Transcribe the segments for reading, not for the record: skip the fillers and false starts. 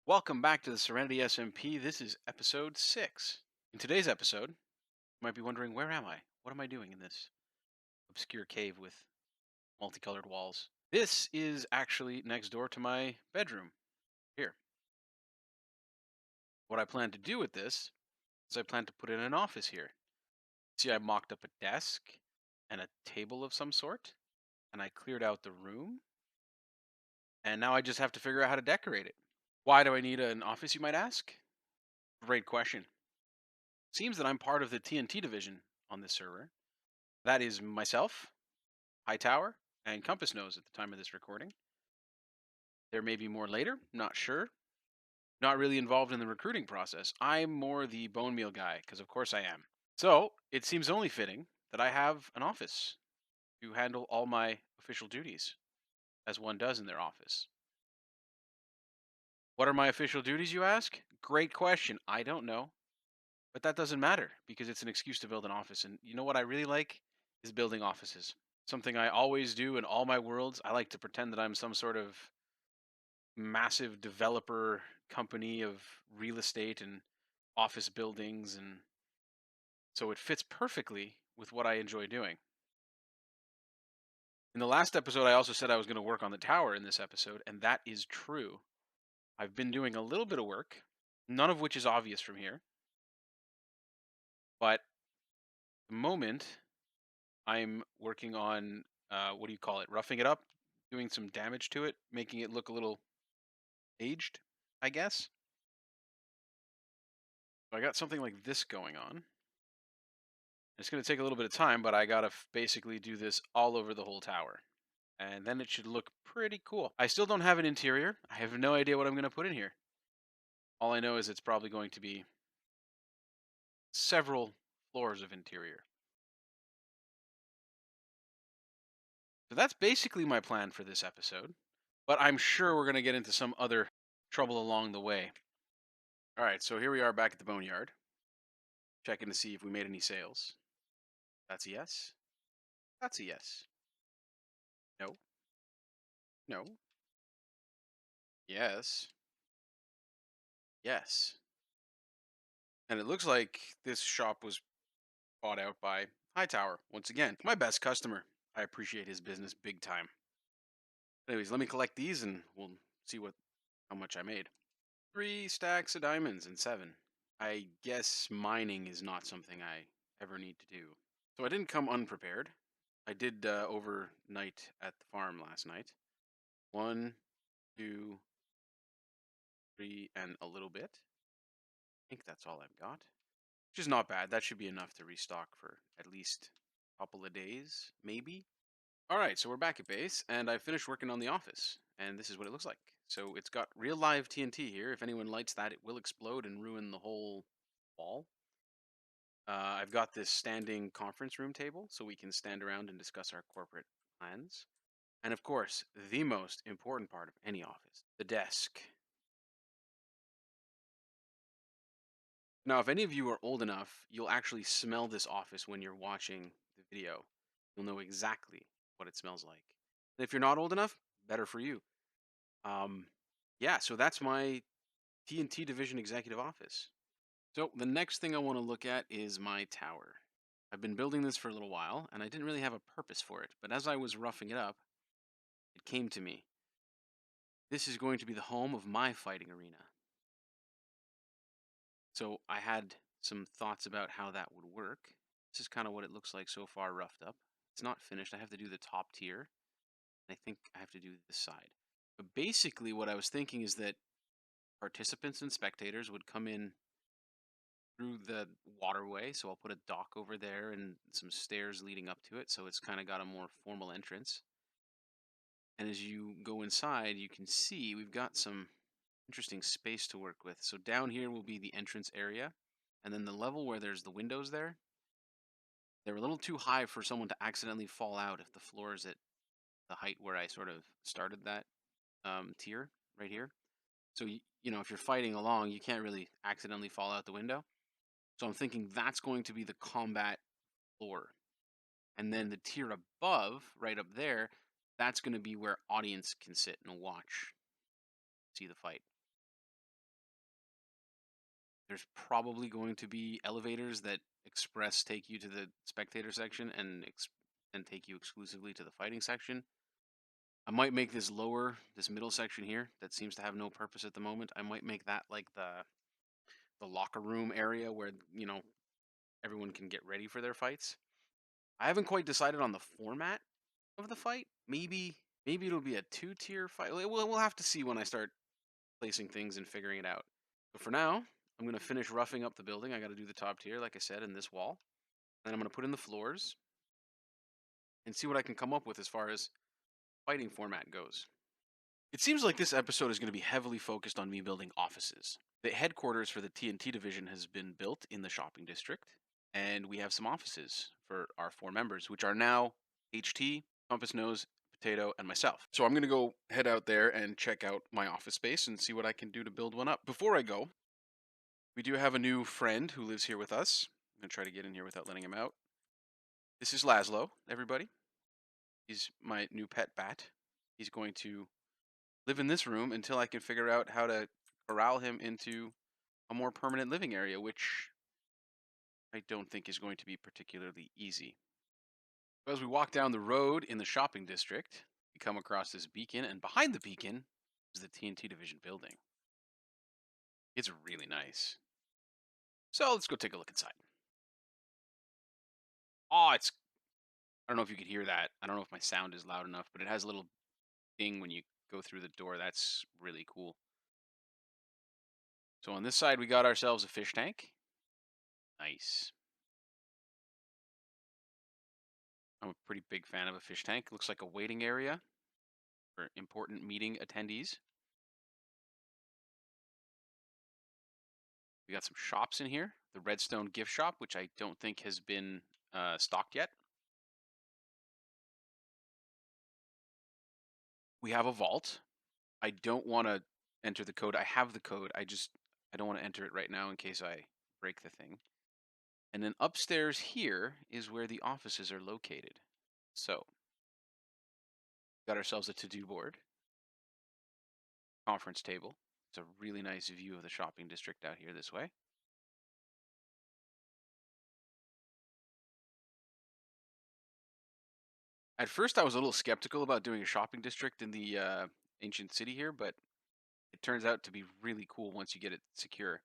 Welcome back to the Serenity SMP. This is episode 6. In today's episode, you might be wondering, where am I? What am I doing in this obscure cave with multicolored walls? This is actually next door to my bedroom here. What I plan to do with this is I plan to put in an office here. See, I mocked up a desk and a table of some sort, and I cleared out the room, and now I just have to figure out how to decorate it. Why do I need an office, you might ask? Great question. Seems that I'm part of the TNT Division on this server. That is myself, Hightower, and Compass Nose at the time of this recording. There may be more later, not sure. Not really involved in the recruiting process. I'm more the bone meal guy, because of course I am. So it seems only fitting that I have an office to handle all my official duties, as one does in their office. What are my official duties, you ask? Great question. I don't know. But that doesn't matter because it's an excuse to build an office. And you know what I really like is building offices. Something I always do in all my worlds. I like to pretend that I'm some sort of massive developer company of real estate and office buildings, and so it fits perfectly with what I enjoy doing. In the last episode I also said I was going to work on the tower in this episode, and that is true. I've been doing a little bit of work, none of which is obvious from here, but the moment I'm working on what do you call it? Roughing it up, doing some damage to it, making it look a little aged, I guess. I got something like this going on. It's going to take a little bit of time, but I got to basically do this all over the whole tower. And then it should look pretty cool. I still don't have an interior. I have no idea what I'm going to put in here. All I know is it's probably going to be several floors of interior. So that's basically my plan for this episode. But I'm sure we're going to get into some other trouble along the way. All right, so here we are back at the boneyard, checking to see if we made any sales. That's a yes. That's a yes. No. No. Yes. Yes. And it looks like this shop was bought out by Hightower. Once again, my best customer. I appreciate his business big time. Anyways, let me collect these and we'll see what how much I made. 3 stacks of diamonds and 7. I guess mining is not something I ever need to do. So I didn't come unprepared. I did overnight at the farm last night. 1, 2, 3, and a little bit. I think that's all I've got. Which is not bad. That should be enough to restock for at least a couple of days, maybe. All right, so we're back at base, and I finished working on the office, and this is what it looks like. So it's got real live TNT here. If anyone lights that, it will explode and ruin the whole wall. I've got this standing conference room table, so we can stand around and discuss our corporate plans. And of course, the most important part of any office, the desk. Now, if any of you are old enough, you'll actually smell this office when you're watching the video. You'll know exactly what it smells like. And if you're not old enough, better for you. Um, yeah, so that's my TNT Division executive office. So the next thing I want to look at is my tower. I've been building this for a little while, and I didn't really have a purpose for it. But as I was roughing it up, it came to me. This is going to be the home of my fighting arena. So I had some thoughts about how that would work. This is kind of what it looks like so far, roughed up. It's not finished. I have to do the top tier. And I think I have to do this side. But basically, what I was thinking is that participants and spectators would come in through the waterway. So I'll put a dock over there and some stairs leading up to it. So it's kind of got a more formal entrance. And as you go inside, you can see we've got some interesting space to work with. So down here will be the entrance area. And then the level where there's the windows there, they're a little too high for someone to accidentally fall out if the floor is at the height where I sort of started that tier right here. So, if you're fighting along, you can't really accidentally fall out the window. So I'm thinking that's going to be the combat floor. And then the tier above, right up there, that's going to be where audience can sit and watch, see the fight. There's probably going to be elevators that express take you to the spectator section and take you exclusively to the fighting section. I might make this lower, this middle section here that seems to have no purpose at the moment. I might make that like the locker room area where, everyone can get ready for their fights. I haven't quite decided on the format of the fight. Maybe it'll be a two-tier fight. We'll have to see when I start placing things and figuring it out. But for now, I'm going to finish roughing up the building. I got to do the top tier, like I said, in this wall. Then I'm going to put in the floors and see what I can come up with as far as fighting format goes. It seems like this episode is going to be heavily focused on me building offices. The headquarters for the TNT division has been built in the shopping district, and we have some offices for our four members, which are now HT, Compass Nose, Potato, and myself. So I'm going to go head out there and check out my office space and see what I can do to build one up. Before I go, we do have a new friend who lives here with us. I'm going to try to get in here without letting him out. This is Laszlo, everybody. He's my new pet bat. He's going to live in this room until I can figure out how to corral him into a more permanent living area, which I don't think is going to be particularly easy. As we walk down the road in the shopping district, we come across this beacon, and behind the beacon is the TNT Division building. It's really nice. So let's go take a look inside. Oh, I don't know if you could hear that. I don't know if my sound is loud enough, but it has a little ding when you go through the door. That's really cool. So on this side, we got ourselves a fish tank. Nice. I'm a pretty big fan of a fish tank. It looks like a waiting area for important meeting attendees. We got some shops in here. The Redstone gift shop, which I don't think has been stocked yet. We have a vault. I don't want to enter the code. I have the code. I don't want to enter it right now in case I break the thing. And then upstairs here is where the offices are located. So, got ourselves a to-do board, conference table. It's a really nice view of the shopping district out here this way. At first, I was a little skeptical about doing a shopping district in the ancient city here, but it turns out to be really cool once you get it secure. All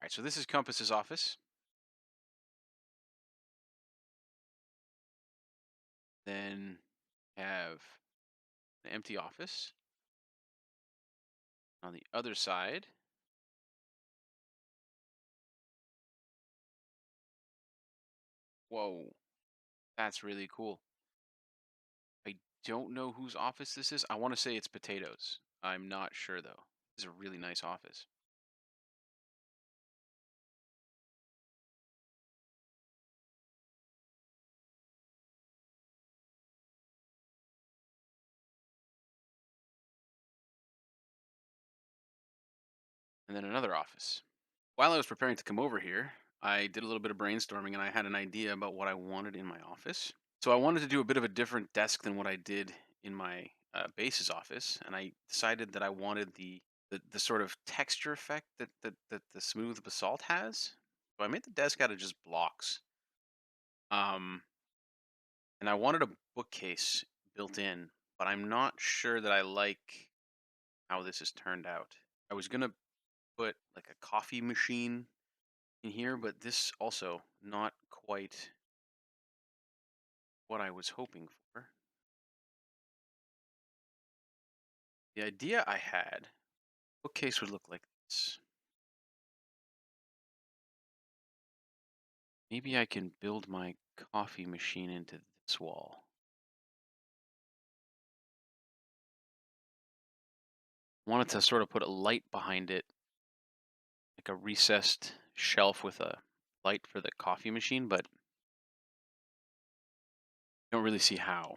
right, so this is Compass's office. Then have an empty office. On the other side, whoa, that's really cool. I don't know whose office this is. I want to say it's Potatoes. I'm not sure though. It's a really nice office. And then another office. While I was preparing to come over here, I did a little bit of brainstorming and I had an idea about what I wanted in my office. So I wanted to do a bit of a different desk than what I did in my base's office, and I decided that I wanted the sort of texture effect that the smooth basalt has. So I made the desk out of just blocks. Um, and I wanted a bookcase built in, but I'm not sure that I like how this has turned out. I was gonna put like a coffee machine in here, but this also not quite what I was hoping for. The idea I had, bookcase would look like this. Maybe I can build my coffee machine into this wall. Wanted to sort of put a light behind it, like a recessed shelf with a light for the coffee machine, but don't really see how.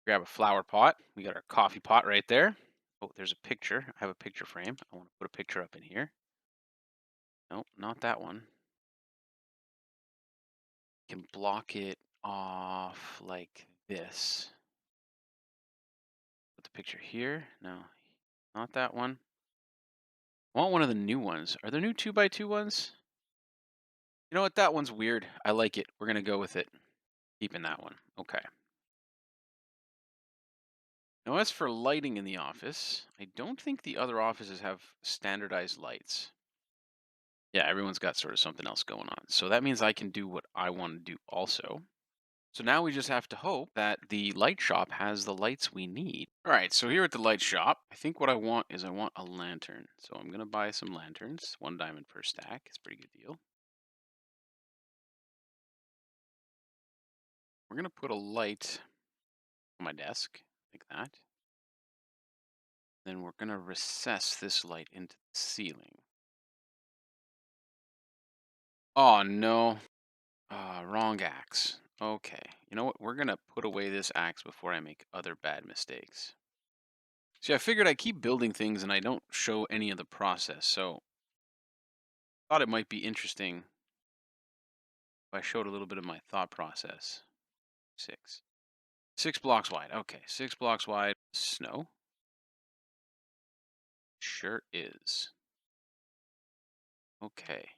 Grab a flower pot. We got our coffee pot right there. Oh, there's a picture. I have a picture frame. I want to put a picture up in here. Nope, not that one. Can block it off like this. Put the picture here. No, not that one. I want one of the new ones. Are there new 2x2 ones? You know what? That one's weird. I like it. We're going to go with it. Keeping that one. Okay. Now, as for lighting in the office, I don't think the other offices have standardized lights. Yeah, everyone's got sort of something else going on. So that means I can do what I want to do also. So now we just have to hope that the light shop has the lights we need. All right, so here at the light shop, I think what I want is I want a lantern. So I'm going to buy some lanterns, 1 diamond per stack. It's a pretty good deal. We're going to put a light on my desk like that. Then we're going to recess this light into the ceiling. Oh, no. Wrong axe. Okay. You know what? We're going to put away this axe before I make other bad mistakes. See, I figured I keep building things and I don't show any of the process. So thought it might be interesting if I showed a little bit of my thought process. 6. 6 blocks wide. Okay. 6 blocks wide. Snow. Sure is. Okay.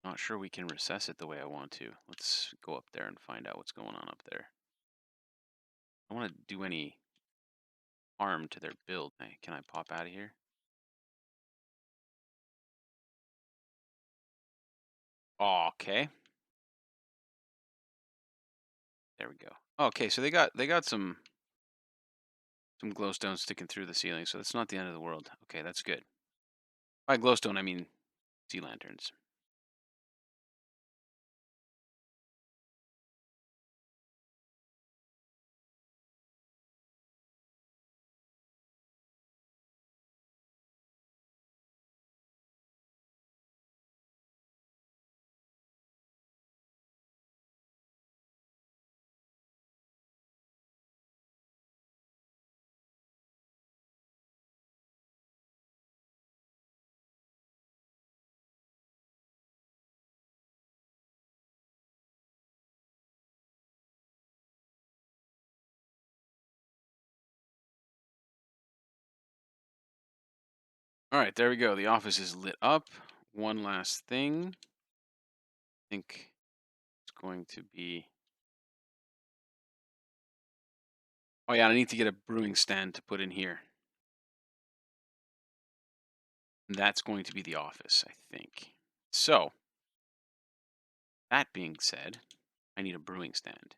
Not sure we can recess it the way I want to. Let's go up there and find out what's going on up there. I don't want to do any harm to their build. Hey, can I pop out of here? Oh, okay. There we go. Okay, so they got some glowstone sticking through the ceiling, so that's not the end of the world. Okay, that's good. By glowstone, I mean sea lanterns. All right, there we go. The office is lit up. One last thing. I think it's going to be. Oh yeah, I need to get a brewing stand to put in here. That's going to be the office, I think. So, that being said, I need a brewing stand.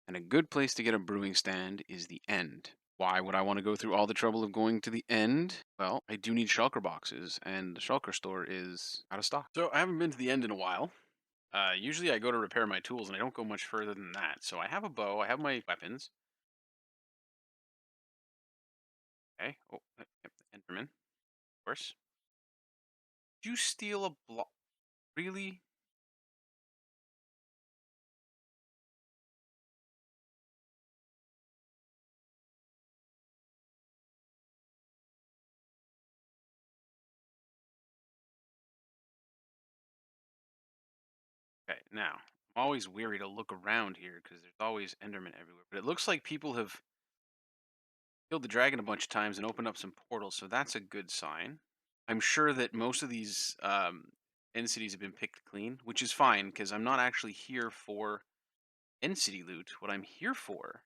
And a good place to get a brewing stand is the end. Why would I want to go through all the trouble of going to the end? Well, I do need shulker boxes, and the shulker store is out of stock. So I haven't been to the end in a while. Usually I go to repair my tools, and I don't go much further than that. So I have a bow, I have my weapons. Okay. Oh, yep, the Enderman, of course. Did you steal a block? Really? Okay, now I'm always weary to look around here because there's always Endermen everywhere. But it looks like people have killed the dragon a bunch of times and opened up some portals, so that's a good sign. I'm sure that most of these end cities have been picked clean, which is fine because I'm not actually here for end city loot. What I'm here for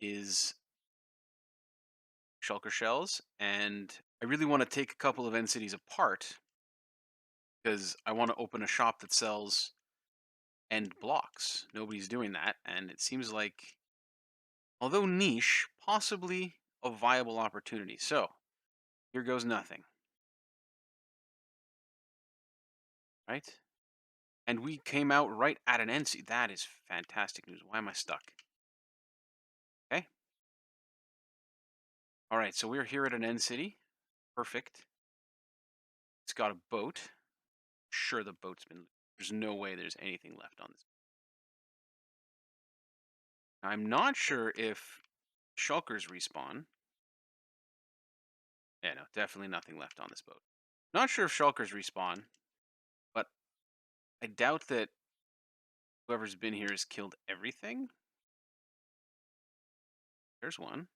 is shulker shells, and I really want to take a couple of end cities apart because I want to open a shop that sells end blocks. Nobody's doing that, and it seems like, although niche, possibly a viable opportunity. So here goes nothing, right? And we came out right at an NC. That is fantastic news. Why am I stuck? Okay. All right. So we're here at an end city. Perfect. It's got a boat. Sure, the boat's been. There's no way there's anything left on this. I'm not sure if shulkers respawn. Yeah, no, definitely nothing left on this boat. Not sure if shulkers respawn, but I doubt that whoever's been here has killed everything. There's one.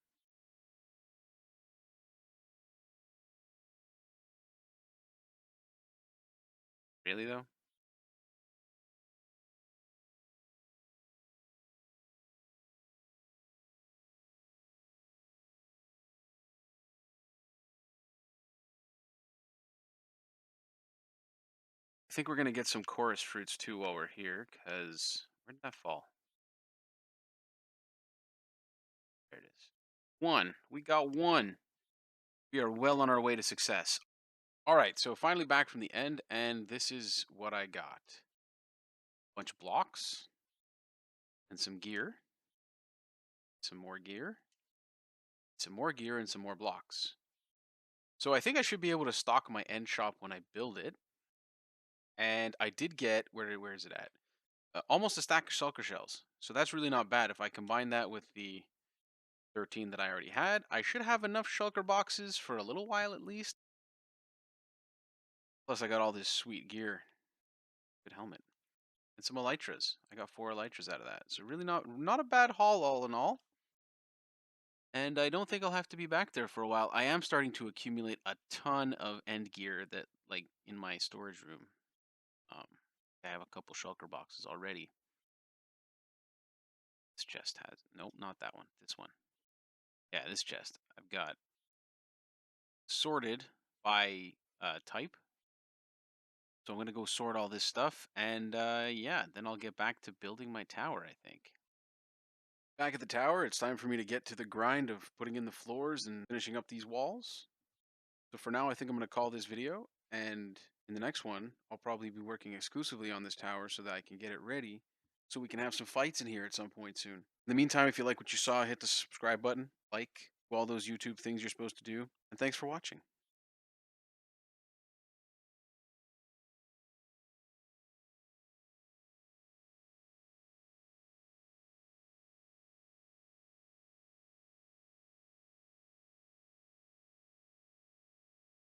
Really though? I think we're gonna get some chorus fruits too while we're here, because where did that fall? There it is. One. We got one. We are well on our way to success. All right, so finally back from the end, and this is what I got. Bunch of blocks and some gear, some more gear, some more gear, and some more blocks. So I think I should be able to stock my end shop when I build it. And I did get where is it at? Almost a stack of shulker shells. So that's really not bad. If I combine that with the 13 that I already had, I should have enough shulker boxes for a little while at least. Plus, I got all this sweet gear. Good helmet. And some elytras. I got 4 elytras out of that. So really not a bad haul all in all. And I don't think I'll have to be back there for a while. I am starting to accumulate a ton of end gear that like in my storage room. Um I have a couple shulker boxes already. This chest has nope, not that one. This one. Yeah, this chest. I've got sorted by type. So I'm gonna go sort all this stuff and yeah, then I'll get back to building my tower, I think. Back at the tower, it's time for me to get to the grind of putting in the floors and finishing up these walls. So for now, I think I'm going to call this video. And in the next one, I'll probably be working exclusively on this tower so that I can get it ready so we can have some fights in here at some point soon. In the meantime, if you like what you saw, hit the subscribe button, like, do all those YouTube things you're supposed to do. And thanks for watching.